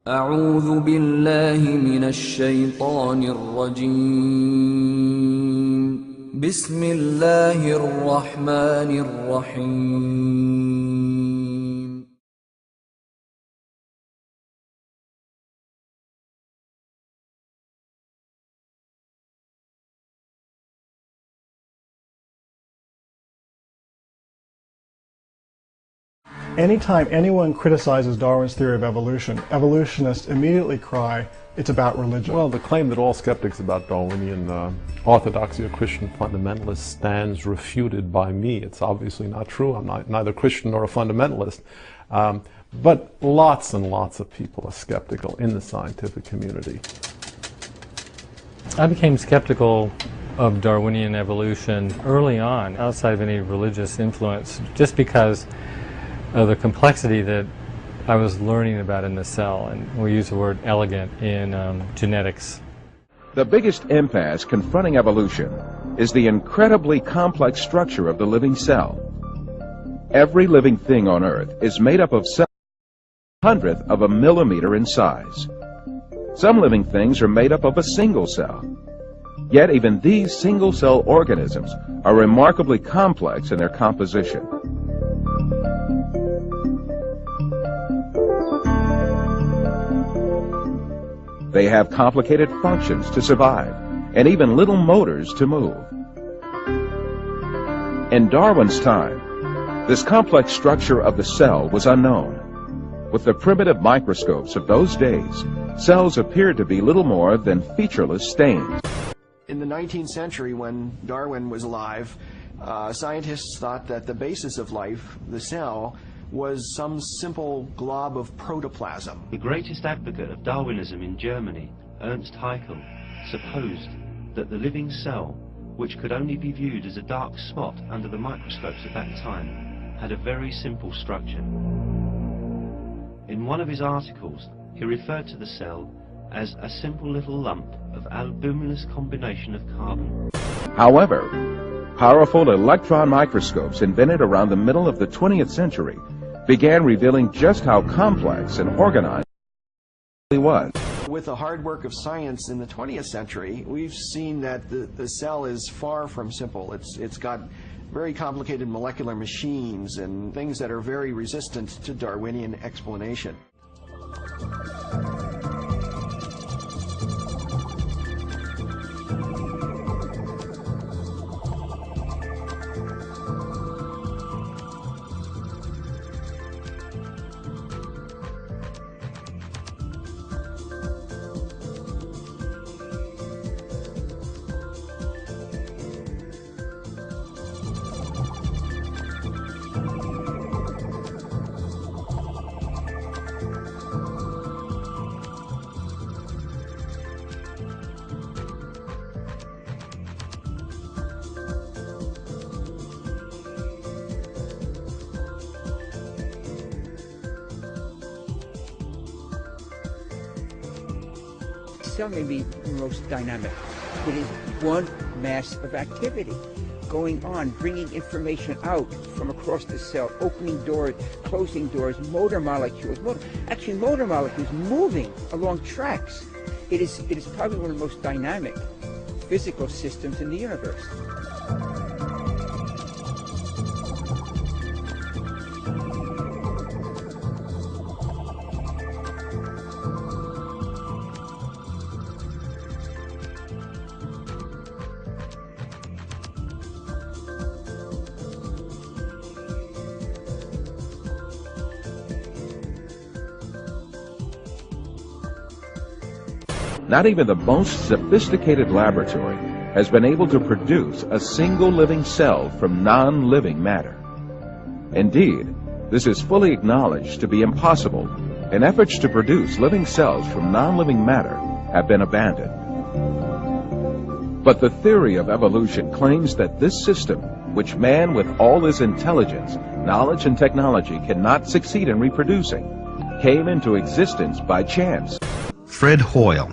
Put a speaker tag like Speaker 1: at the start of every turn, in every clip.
Speaker 1: أعوذ بالله من الشيطان الرجيم بسم الله الرحمن الرحيم
Speaker 2: Anytime anyone criticizes Darwin's theory of evolution, evolutionists immediately cry, it's about religion.
Speaker 3: Well, the claim that all skeptics about Darwinian orthodoxy or Christian fundamentalists stands refuted by me. It's obviously not true. I'm neither Christian nor a fundamentalist. But lots and lots of people are skeptical in the scientific community.
Speaker 4: I became skeptical of Darwinian evolution early on, outside of any religious influence, just because of the complexity that I was learning about in the cell, and we use the word elegant in genetics.
Speaker 5: The biggest impasse confronting evolution is the incredibly complex structure of the living cell. Every living thing on Earth is made up of cells 1/100th of a millimeter in size. Some living things are made up of a single cell. Yet even these single-cell organisms are remarkably complex in their composition. They have complicated functions to survive, and even little motors to move. In Darwin's time, this complex structure of the cell was unknown. With the primitive microscopes of those days, cells appeared to be little more than featureless stains.
Speaker 6: In the 19th century, when Darwin was alive, scientists thought that the basis of life, the cell, was some simple glob of protoplasm.
Speaker 7: The greatest advocate of Darwinism in Germany, Ernst Haeckel, supposed that the living cell, which could only be viewed as a dark spot under the microscopes at that time, had a very simple structure. In one of his articles, he referred to the cell as a simple little lump of albuminous combination of carbon.
Speaker 5: However, powerful electron microscopes invented around the middle of the 20th century began revealing just how complex and organized it was.
Speaker 6: With the hard work of science in the 20th century, we've seen that the cell is far from simple. It's got very complicated molecular machines and things that are very resistant to Darwinian explanation.
Speaker 8: The cell may be the most dynamic. It is one mass of activity going on, bringing information out from across the cell, opening doors, closing doors, motor molecules moving along tracks. It is probably one of the most dynamic physical systems in the universe.
Speaker 5: Not even the most sophisticated laboratory has been able to produce a single living cell from non-living matter. Indeed, this is fully acknowledged to be impossible, and efforts to produce living cells from non-living matter have been abandoned. But the theory of evolution claims that this system, which man with all his intelligence, knowledge, and technology cannot succeed in reproducing, came into existence by chance.
Speaker 9: Fred Hoyle,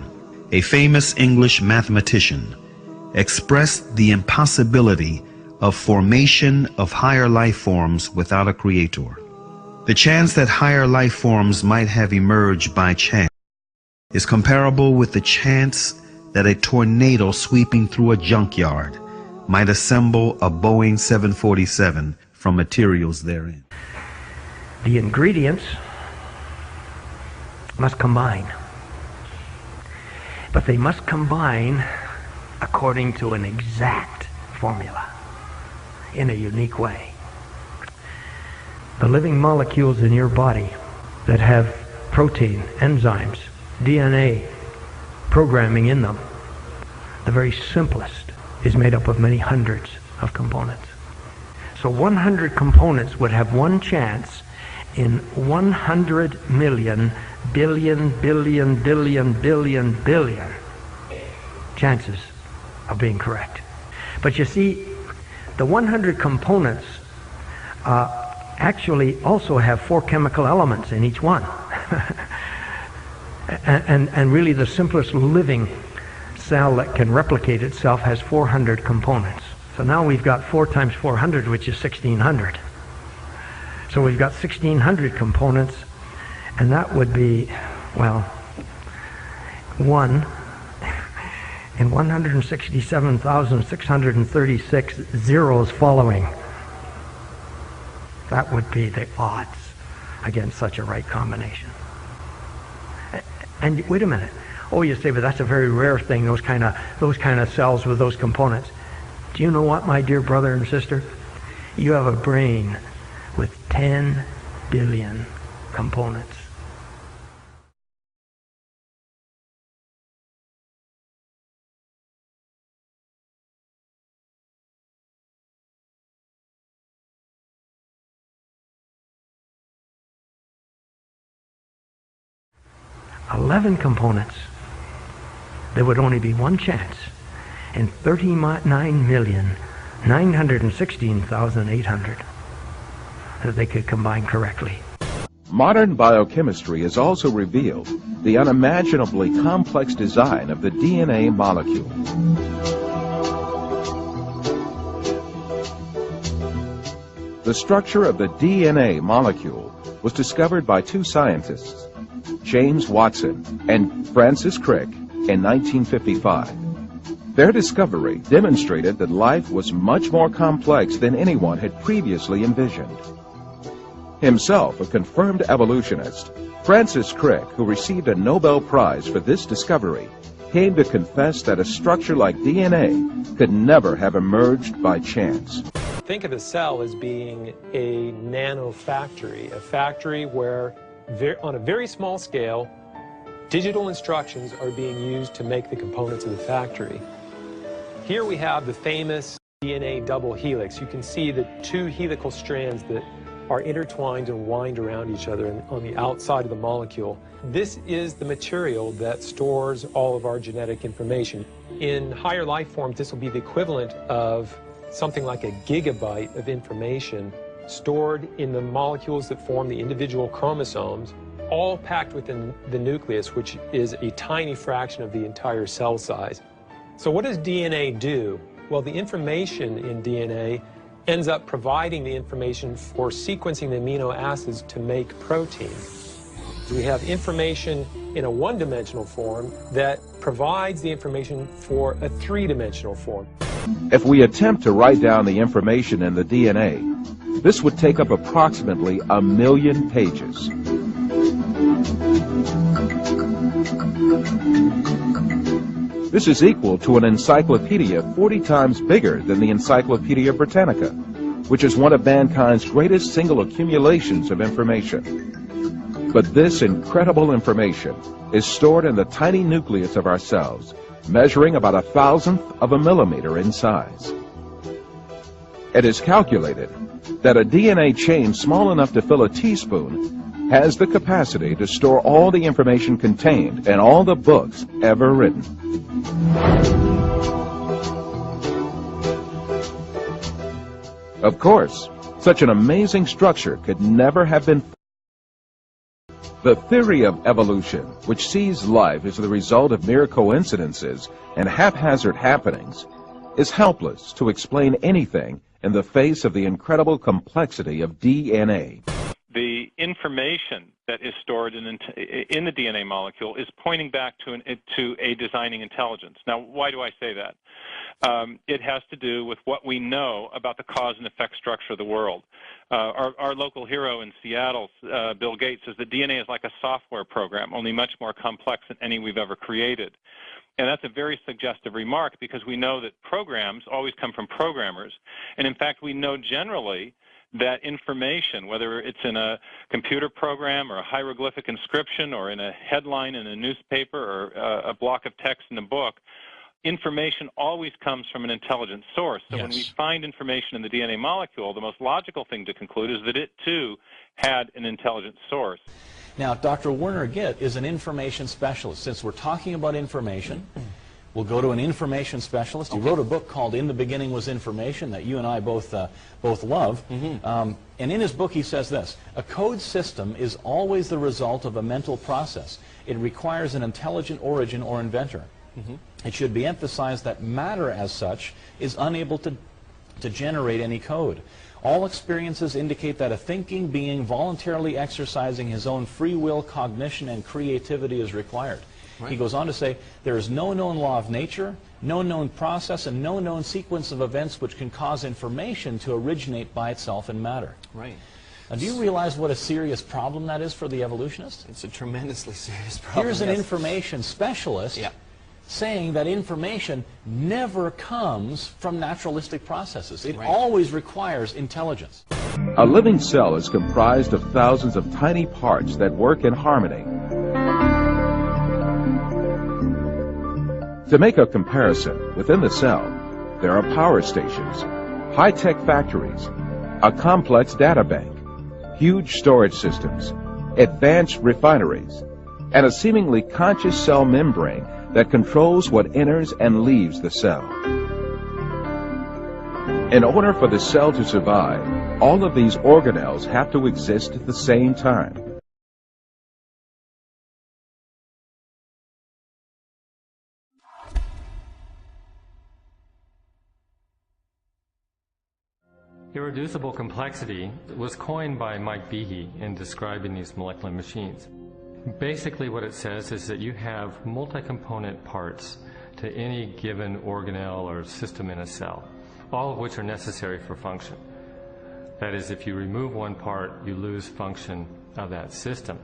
Speaker 9: a famous English mathematician, expressed the impossibility of formation of higher life forms without a creator. The chance that higher life forms might have emerged by chance is comparable with the chance that a tornado sweeping through a junkyard might assemble a Boeing 747 from materials therein.
Speaker 10: The ingredients must combine, but they must combine according to an exact formula in a unique way. The living molecules in your body that have protein, enzymes, DNA programming in them, the very simplest is made up of many hundreds of components. So 100 components would have one chance in 100 million billion chances of being correct. But you see, the 100 components actually also have 4 chemical elements in each one. and really the simplest living cell that can replicate itself has 400 components. So now we've got 4 times 400, which is 1600. So we've got 1600 components, and that would be, well, 1 in 167,636 zeros following. That would be the odds against such a right combination. And wait a minute. Oh, you say, but that's a very rare thing, those kind of cells with those components. Do you know what, my dear brother and sister? You have a brain with 10 billion components. $11 components. There would only be one chance in 39,916,800 that they could combine correctly.
Speaker 5: Modern biochemistry has also revealed the unimaginably complex design of the DNA molecule. The structure of the DNA molecule was discovered by 2 scientists, James Watson and Francis Crick, in 1955. Their discovery demonstrated that life was much more complex than anyone had previously envisioned. Himself a confirmed evolutionist, Francis Crick, who received a Nobel Prize for this discovery, came to confess that a structure like DNA could never have emerged by chance.
Speaker 11: Think of a cell as being a nanofactory, a factory where on a very small scale, digital instructions are being used to make the components of the factory. Here we have the famous DNA double helix. You can see the 2 helical strands that are intertwined and wind around each other on the outside of the molecule. This is the material that stores all of our genetic information. In higher life forms, this will be the equivalent of something like a gigabyte of information stored in the molecules that form the individual chromosomes, all packed within the nucleus, which is a tiny fraction of the entire cell size. So what does DNA do? Well, the information in DNA ends up providing the information for sequencing the amino acids to make protein. We have information in a 1-dimensional form that provides the information for a 3-dimensional form.
Speaker 5: If we attempt to write down the information in the DNA, this would take up approximately 1,000,000 pages. This is equal to an encyclopedia 40 times bigger than the Encyclopedia Britannica, which is one of mankind's greatest single accumulations of information. But this incredible information is stored in the tiny nucleus of our cells, measuring about 1,000th of a millimeter in size. It is calculated that a DNA chain small enough to fill a teaspoon has the capacity to store all the information contained in all the books ever written. Of course, such an amazing structure could never have been. The theory of evolution, which sees life as the result of mere coincidences and haphazard happenings, is helpless to explain anything in the face of the incredible complexity of DNA.
Speaker 12: the information that is stored in the DNA molecule is pointing back to a designing intelligence. Now, why do I say that? It has to do with what we know about the cause and effect structure of the world. Our local hero in Seattle, Bill Gates, says that DNA is like a software program, only much more complex than any we've ever created. And that's a very suggestive remark, because we know that programs always come from programmers. And in fact, we know generally that information, whether it's in a computer program or a hieroglyphic inscription or in a headline in a newspaper or a block of text in a book, information always comes from an intelligent source. So when we find information in the DNA molecule, the most logical thing to conclude is that it, too, had an intelligent source.
Speaker 13: Now, Dr. Werner Gitt is an information specialist. Since we're talking about information, we'll go to an information specialist. He wrote a book called In the Beginning Was Information that you and I both love. And in his book he says this: a code system is always the result of a mental process. It requires an intelligent origin or inventor. It should be emphasized that matter as such is unable to generate any code. All experiences indicate that a thinking being voluntarily exercising his own free will, cognition, and creativity is required. He goes on to say, there is no known law of nature, no known process, and no known sequence of events which can cause information to originate by itself in matter.
Speaker 14: Right.
Speaker 13: Now, do you realize what a serious problem that is for the evolutionist?
Speaker 14: It's a tremendously serious problem.
Speaker 13: Here's an information specialist saying that information never comes from naturalistic processes. It always requires intelligence.
Speaker 5: A living cell is comprised of thousands of tiny parts that work in harmony. To make a comparison, within the cell, there are power stations, high-tech factories, a complex data bank, huge storage systems, advanced refineries, and a seemingly conscious cell membrane that controls what enters and leaves the cell. In order for the cell to survive, all of these organelles have to exist at the same time.
Speaker 4: Irreducible complexity was coined by Mike Behe in describing these molecular machines. Basically what it says is that you have multi-component parts to any given organelle or system in a cell, all of which are necessary for function. That is, if you remove one part, you lose function of that system.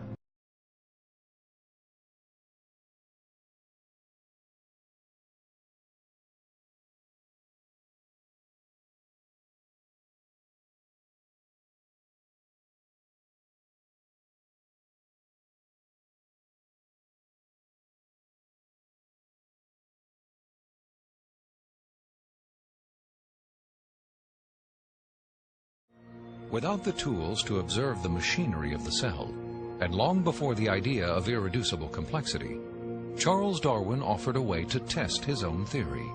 Speaker 15: Without the tools to observe the machinery of the cell, and long before the idea of irreducible complexity, Charles Darwin offered a way to test his own theory.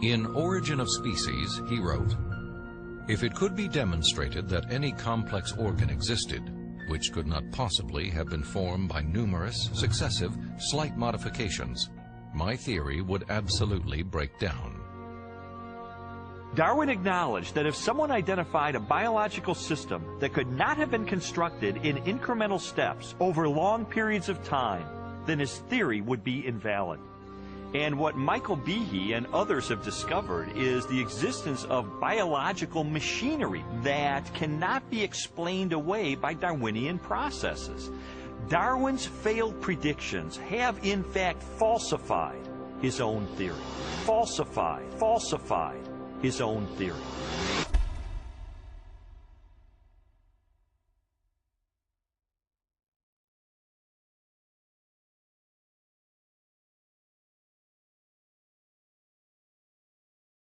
Speaker 15: In Origin of Species, he wrote, "If it could be demonstrated that any complex organ existed, which could not possibly have been formed by numerous, successive, slight modifications, my theory would absolutely break down."
Speaker 16: Darwin acknowledged that if someone identified a biological system that could not have been constructed in incremental steps over long periods of time, then his theory would be invalid. And what Michael Behe and others have discovered is the existence of biological machinery that cannot be explained away by Darwinian processes. Darwin's failed predictions have in fact falsified his own theory. Falsified his own theory.